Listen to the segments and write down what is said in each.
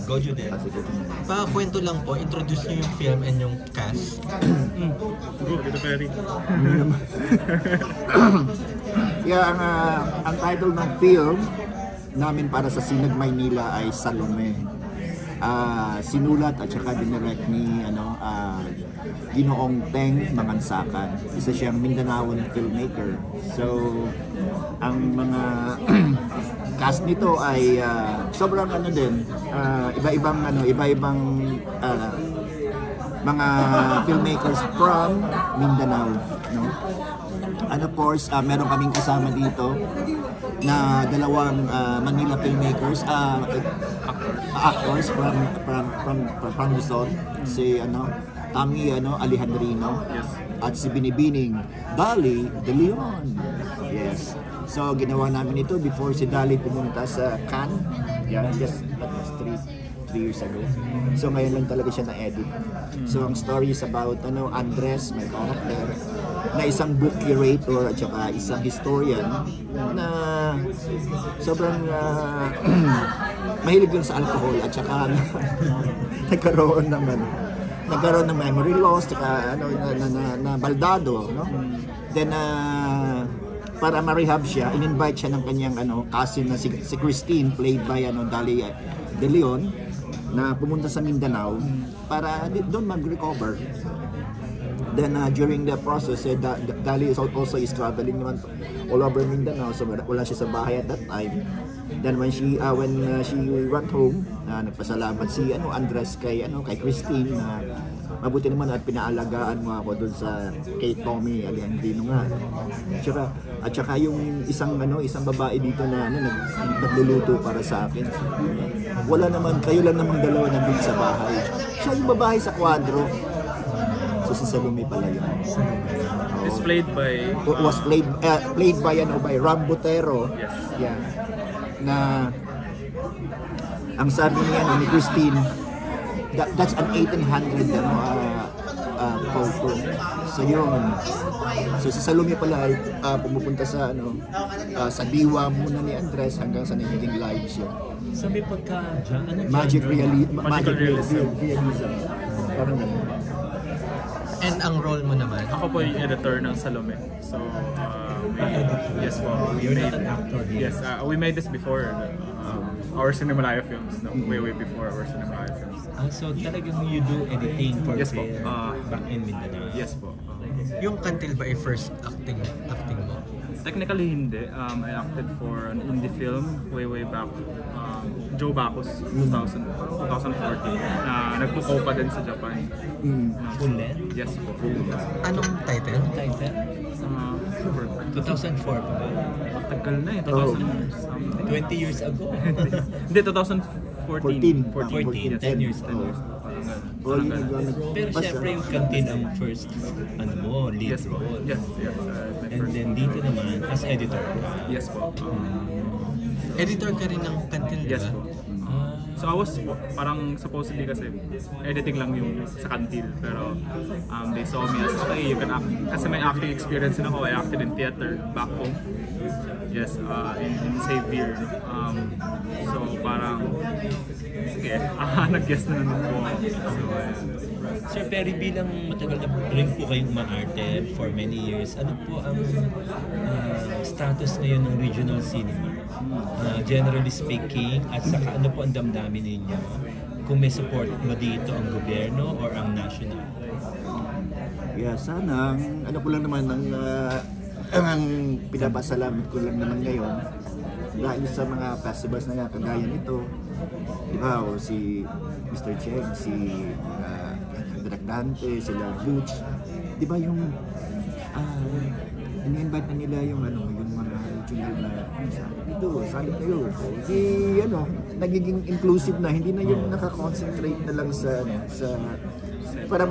Gojo din. Pa-kwento lang po, introduce niyo yung film and yung cast. Go, Tito Perry. Yeah, ang title ng film namin para sa Sinag Maynila ay Salome. Sinulat at saka dinirect ni Ginoong Teng Mangansakan. Isa siyang Mindanaon filmmaker. So, ang mga cast nito ay sobrang iba-ibang mga filmmakers from Mindanao, no? And of course, meron kaming kasama dito na dalawang Manila filmmakers, actors from Luzon, si Tommy Alejandrino, Yes. at si Binibining Dali De Leon. Yes. So ginawa namin ito before si Dali pumunta sa Cannes. Yeah, just that was 3 years ago. So ngayon lang talaga siya na-edit. So ang story is about Andres, my character, na isang book curator at saka isang historian na sobrang mahilig din sa alcohol at saka nagkaroon ng memory loss at saka na baldado, no? Then para ma-rehab siya, in-invite siya ng kanyang cousin na si Christine, played by Dali De Leon, na pumunta sa Mindanao para doon mag-recover. Then during the process, Dali also is traveling naman all over Mindanao, so wala siya sa bahay at that time. Then when she went home, nagpasalamat si Andres kay Christine na mabuti naman at pinaalagaan mo ako doon kay Tommy Alejandrino nga. At saka yung isang babae dito na nagluluto para sa akin. Wala naman, kayo lang namang dalawa nandun sa bahay. Siya yung babae sa kwadro. So si Salome pala yun. It's played by... was played by Ram Botero. Yes. Yeah. Na ang sabi niya ni Christine, that's an 1800 photo. So yun. So si Salome pala ay pumupunta sa diwa muna ni Andres hanggang sa nagiging live siya. So may Magic realism. Parang ganun. And ang role mo naman? Ako po yung editor ng Salome. So, yes po. You're not an actor here. Yes, we made this before our Cinemalaya films. No? Way before our Cinemalaya films. So talagang you do editing for Yes po. back in Mindanao? Yes po. Yung Kantil ba ay first acting mo? Technically hindi. I acted for an indie film way back. Joe Bacchus, 2014, na nagpo-copa din sa Japan. Full length? Yes po. Anong title? 2004 pa ba? Tagal na eh, 20 years ago? Hindi, 2014. 14, 10 years ago. Pero syempre yung Kantil ang first lead Yes po. role. Yes. And then dito naman, as editor ka. Yes po. Editor ka rin ng Kantil, di ba? Yes po. So I was parang supposedly kasi editing lang yung sa Kantil, pero they saw me as okay, you can act. Kasi may acting experience din ako. I acted in theater back home. Yes, in Xavier. So parang sige, nag-guess na naman po. Sir Perry, bilang matagal na rin po kayong maarte for many years, ano po ang status ngayon ng regional cinema? Generally speaking, at saka ano po ang damdamin ninyo? Kung may support ba dito ang gobyerno or ang national? Yeah, sana ko lang naman ang pinapasalamat ko lang naman ngayon dahil sa mga festivals na kagaya nito, di ba, o si Mr. Cheng, si Direk Dante, sila Butch, di ba yung ini-invite na nila yung mga regional na dito, sali kayo. Nagiging inclusive na, hindi na yung naka-concentrate na lang sa parang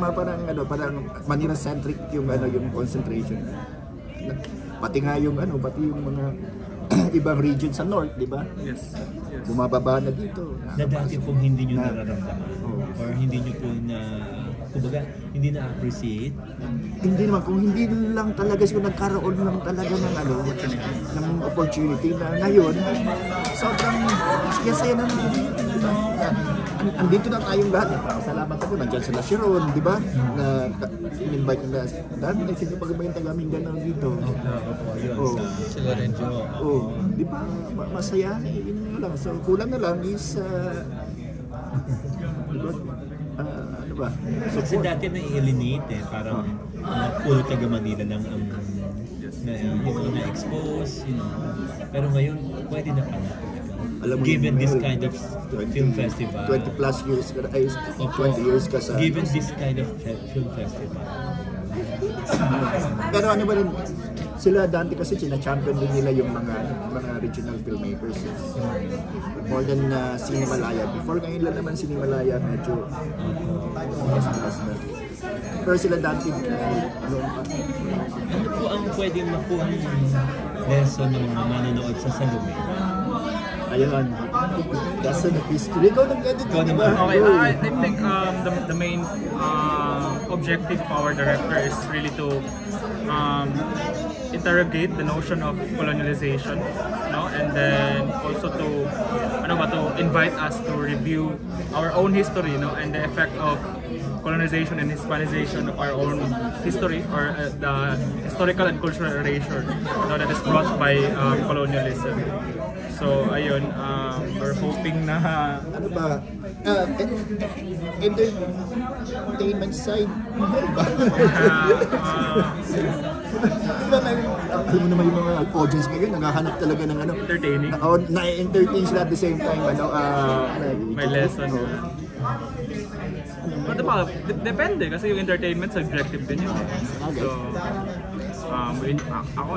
Manila-centric yung concentration. Pati yung mga ibang region sa north, di ba? Yes. Bumababa na dito. Na dati pong hindi nyo nararamdaman or hindi nyo po hindi na-appreciate? Hindi naman, kung hindi lang talaga siguro nagkaroon lang talaga ng opportunity na ngayon, sobrang saya-saya naman. andito na tayong lahat. Salamat ako, nandiyan sila si Ron, di ba? Na in-invite na dami na sino pag-ibayang taga-Mindanao dito. Yun, sila rin Joe. Di ba? Masaya. Yun na lang. So, kulang na lang is diba? Ano ba? Kasi dati na-eliminate parang puro taga Manila lang ang na-expose, Pero ngayon, pwede na pala. Alam mo given yun, this kind of film festival. 20 plus years ka, 20 years ka sa... Given this kind of film festival. Pero ano ba rin, sila dati kasi sina-champion din nila yung mga regional filmmakers. More than Cinemalaya. Before ngayon lang naman Cinemalaya medyo mas na. Pero sila dati noon pa. Ano po ang pwedeng makuha ng lesson ng mga manonood sa Salome? Ayun. That's the history. Ikaw nag-edit ko, di ba? Okay, I think the main objective of our director is really to interrogate the notion of colonialization, and then also to invite us to review our own history, and the effect of colonization and Hispanization of our own history, or the historical and cultural erasure that is brought by colonialism. So ayun, we're hoping na ano ba? Entertainment side. Diba alam mo naman yung mga audience ngayon, naghahanap talaga ng entertaining. Na-entertain sila at the same time, may lesson. But depende kasi yung entertainment subjective din yun. So, ako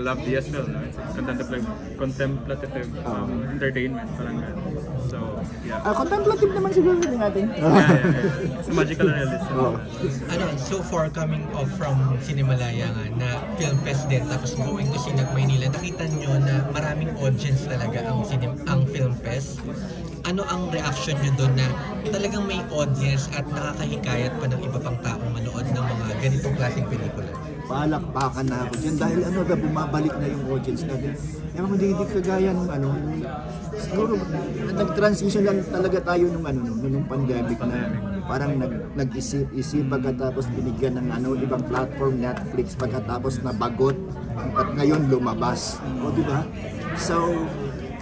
love the as well. It's contemplative entertainment. Parang so, yeah. Contemplative naman siguro din natin. Yeah. It's magical realism. So far coming off from Cinemalaya nga na film fest din, tapos going to Cinec Maynila, nakita nyo na maraming audience talaga ang film fest. Ano ang reaction nyo doon na talagang may audience at nakakahikayat pa ng iba pang taong manood ng mga ganitong klaseng pelikula? Palakpakan na ako dyan dahil bumabalik na yung audience natin. Yung hindi kagaya nung siguro nag-transition lang talaga tayo nung pandemic na parang nag-isip pagkatapos binigyan ng ibang platform, Netflix, pagkatapos nabagot at ngayon lumabas. Di ba? So,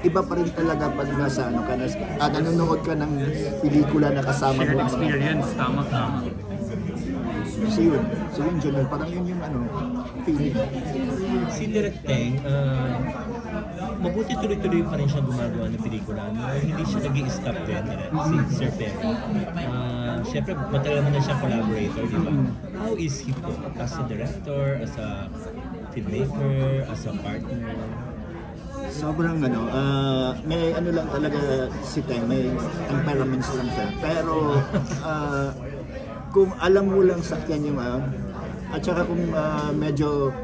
iba pa rin talaga pag nasa nanonood ka ng pelikula na kasama shared mo. Experience, tama. So yun, John, parang yun yung feeling. Si Direk Teng, mabuti tuloy-tuloy pa rin siya gumagawa ng pelikula. Hindi siya nag-i-stop din, si Sir Perry. Siyempre, matagal naman na siyang collaborator, di ba? How is he po? As a director, as a filmmaker, as a partner? Sobrang may lang talaga si Teng, may temperaments lang siya. Pero kung alam mo lang sakyan yung at saka kung medyo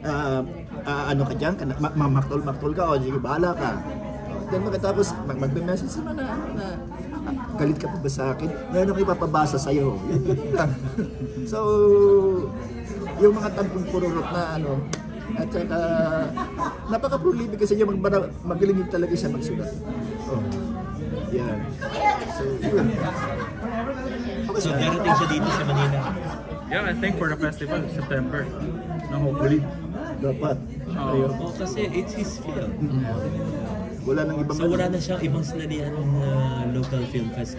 ka dyan, maktol ka, sige, bahala ka. Then magkatapos magbe-message naman na galit ka pa ba sa akin? Meron ko ipapabasa sa'yo. Yun lang. So, yung mga tampong pururot na at saka napaka-prolific kasi niya magaling talaga siya magsulat. Yan. So, yun. So, darating siya dito sa Manila. Yeah, I think for the festival, September. Hopefully. Dapat. Kasi it's his film. Wala nang ibang... So, wala na siyang ibang sinalihan ng local film fest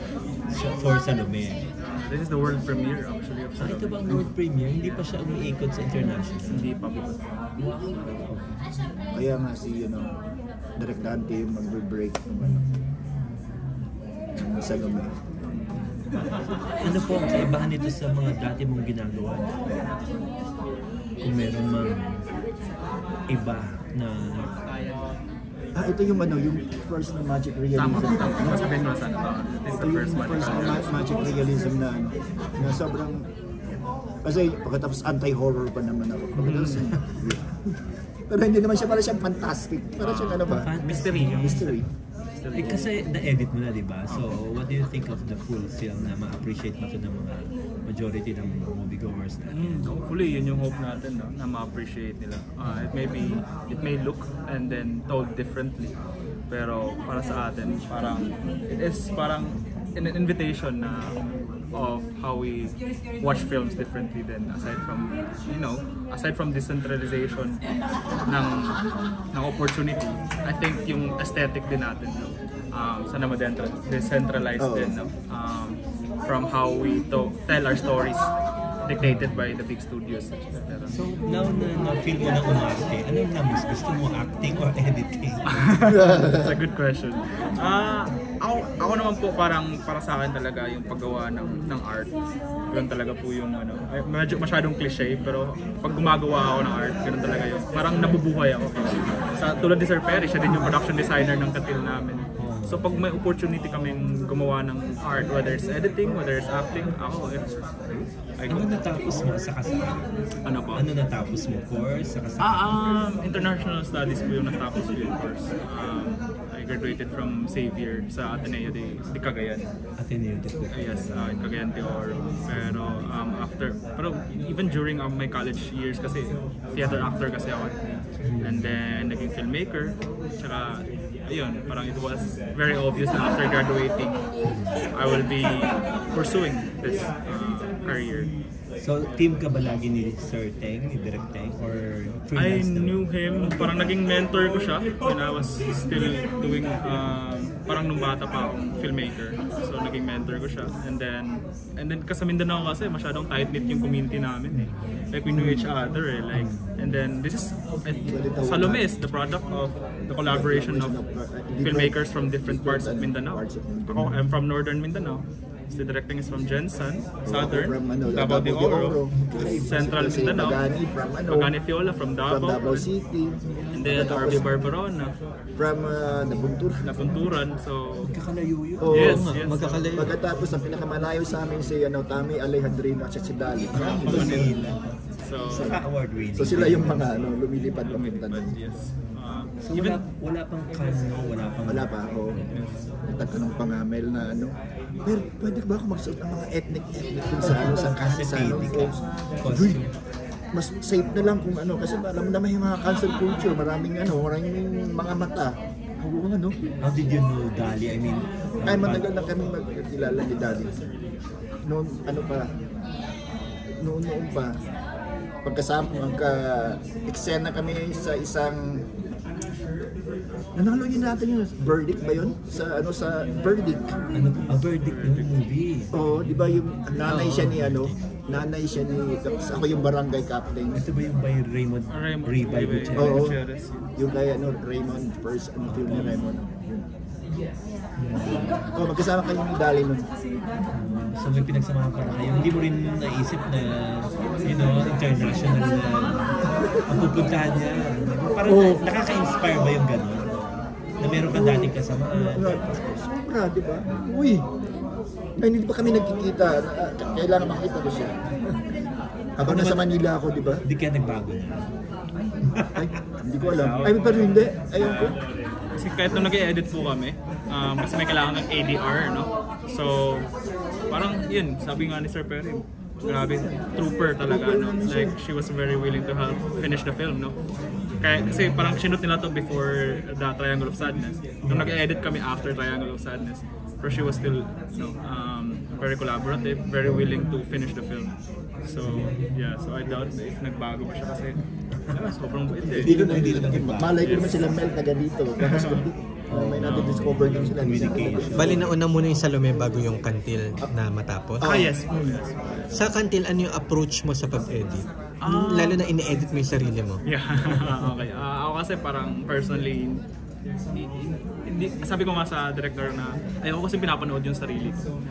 for Salome. This is the world premiere actually of Salome. Ito ba ang world premiere? Hindi pa siya umiikot sa international? Hindi pa. Kaya nga si Direk Dante mag-break ng Salome. Ano po ang kaibahan nito sa mga dati mong ginagawa? Kung meron mang iba na... ito yung yung first na magic realism. Tama. Sabihin mo sana. This is the first one. First na magic realism na sobrang... Kasi pagkatapos anti-horror pa naman ako. Pero hindi naman siya, para siyang fantastic. Para siyang mystery. Kasi na-edit mo na, di ba? So, what do you think of the full film na ma-appreciate mo ito ng mga majority ng mga moviegoers natin? Hopefully, yun yung hope natin, na ma-appreciate nila. It may look and then told differently. Pero para sa atin, parang an invitation na of how we watch films differently then aside from decentralization ng opportunity. I think yung aesthetic din natin sana ma-decentralized din from how we tell our stories dictated by the big studios. So now na feel mo na umarte, ano yung mas gusto mo, acting or editing? That's a good question. Ako naman po parang para sa akin talaga yung paggawa ng art. Ganun talaga po yung medyo masyadong cliche pero pag gumagawa ako ng art, ganun talaga yun. Parang nabubuhay ako. Tulad ni Sir Perry, siya din yung production designer ng kantil namin. So pag may opportunity kaming gumawa ng art, whether it's editing, whether it's acting, ako Ano natapos mo sa kasama? Ano po? Ano natapos mo? Course sa kasama? International Studies po yung natapos ko yung course. I graduated from Xavier sa Ateneo de Cagayan. Ateneo de Cagayan. Yes, in Cagayan de Oro. Pero even during my college years kasi theater actor kasi ako. And then naging filmmaker. Tsaka ayun, parang it was very obvious na after graduating I will be pursuing this career. So, team ka ba lagi ni Sir Teng, ni Direk Teng, or I freelance knew him, parang naging mentor ko siya when I was still doing, parang nung bata pa akong filmmaker. So, naging mentor ko siya. And then kasi Mindanao kasi masyadong tight-knit yung community namin eh. Like, we knew each other eh. Like, and then, this is, Salome is the product of the collaboration of filmmakers from different parts of Mindanao. Ako, I'm from Northern Mindanao. The directing is from Jensen, Southern, Davao de Oro, Central Mindanao, Magani Fiola from Davao City, and then RB Barbarona from Napunturan. So, Magkakalayo yun. Oh, yes. Magkakalayo. Pagkatapos ang pinakamalayo sa amin si Tami Alejandrino at si Dali. So, Award winning. So sila yung mga lumilipad papunta doon. yes. So, wala pang kano, Wala pa ako. Nagtatanong pa nga Mel na pero pwede ba ako magsuot ng mga ethnic kung sa costume. Mas safe na lang kung kasi alam mo naman yung mga cancel culture, maraming mga mata. How did you know Dali? I mean, Ay matagal na kami magkilala ni Dali. Noon noon pa eksena kami sa isang nanalo yun natin yung verdict ba yun? Sa verdict. Verdict ng movie. Oo, di ba yung nanay siya ni ako yung barangay captain. Ito ba yung by Raymond Ribay Gutierrez? Oo, yung kaya Raymond, first film ni Raymond. Magkasama kayo ni Dali nun. So may pinagsamahan pa na kayo. Hindi mo rin naisip na, international na ang pupuntahan niya. Parang nakaka-inspire ba yung gano'n? Na meron kang dating kasamaan? Sobra, di ba? Uy! Hindi pa kami nagkikita. Kailangan makita ko siya. Habang nasa Manila ako, di ba? Hindi kaya nagbago na. Ay, hindi ko alam. Ay, pero hindi. Ayun ko. Kasi kahit nung nag-edit po kami, kasi may kailangan ng ADR, no? So, parang yun, sabi nga ni Sir Perry, grabe, trooper talaga, no? Like, she was very willing to help finish the film, no? Kasi parang sinut nila to before the Triangle of Sadness. Nung nag-edit kami after Triangle of Sadness, pero she was still, very collaborative, very willing to finish the film. So, yeah, so I doubt if nagbago pa siya kasi sobrang buit eh. Hindi na. Malay ko naman sila Mel taga dito. May na-discover din sila. Bali na una muna yung Salome bago yung Kantil na matapos. Yes. Sa Kantil, ano yung approach mo sa pag-edit? Lalo na ini-edit mo yung sarili mo. Yeah, okay. Ako kasi parang personally, sabi ko nga sa director na ayoko kasi pinapanood yung sarili ko.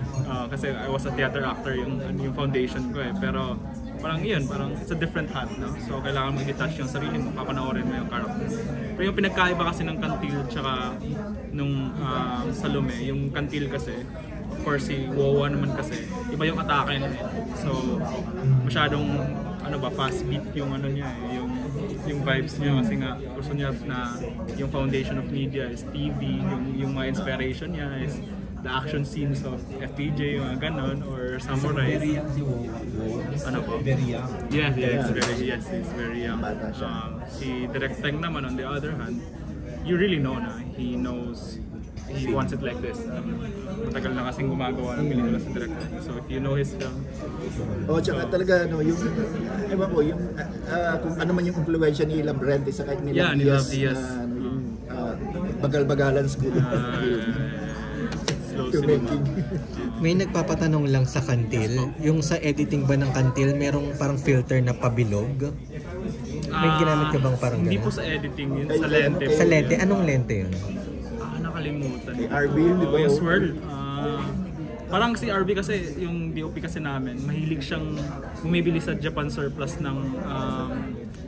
Kasi I was a theater actor, yung foundation ko eh. Pero parang it's a different hat, no? So kailangan mo i-detach yung sarili mo, papanoorin mo yung character. Pero yung pinagkaiba kasi ng Kantil tsaka nung Salome, yung Kantil kasi, of course si Wowa naman kasi, iba yung atake na eh. So masyadong fast beat yung niya eh, yung vibes niya kasi nga gusto niya na yung foundation of media is TV, yung mga inspiration niya is the action scenes of FPJ, yung ganon, or samurai. Very young si Wowa. Ano po? Very young. Yes, he's very young. Si Direk Teng naman on the other hand, you really know na he knows he wants it like this. Matagal na kasing gumagawa ng pelikula sa director. So if you know his film, Tsaka talaga, yung, ewan ko, yung, kung ano man yung influensya ni Labrente sa kahit nila Diaz. Bagal-bagalan school. Slow Filmmaking. May nagpapatanong lang sa Kantil, yung sa editing ba ng Kantil, merong parang filter na pabilog? May ginamit ka bang parang Hindi gano'n? po sa editing yun, sa lente. Sa lente, anong lente yun? Nakalimutan. Kay RB, di ba? Yung Swirl. Parang si RB kasi, yung DOP kasi namin, mahilig siyang bumibili sa Japan surplus ng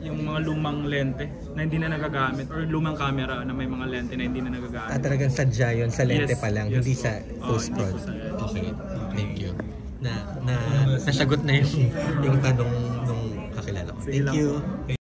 yung mga lumang lente na hindi na nagagamit or lumang camera na may mga lente na hindi na nagagamit. Talagang sadya yun, sa lente Yes, pa lang, yes hindi po. sa post-prod. Hindi po sa edit. Okay, thank you. Nasagot na yung tanong nung kakilala ko. Sige Thank lang you. po.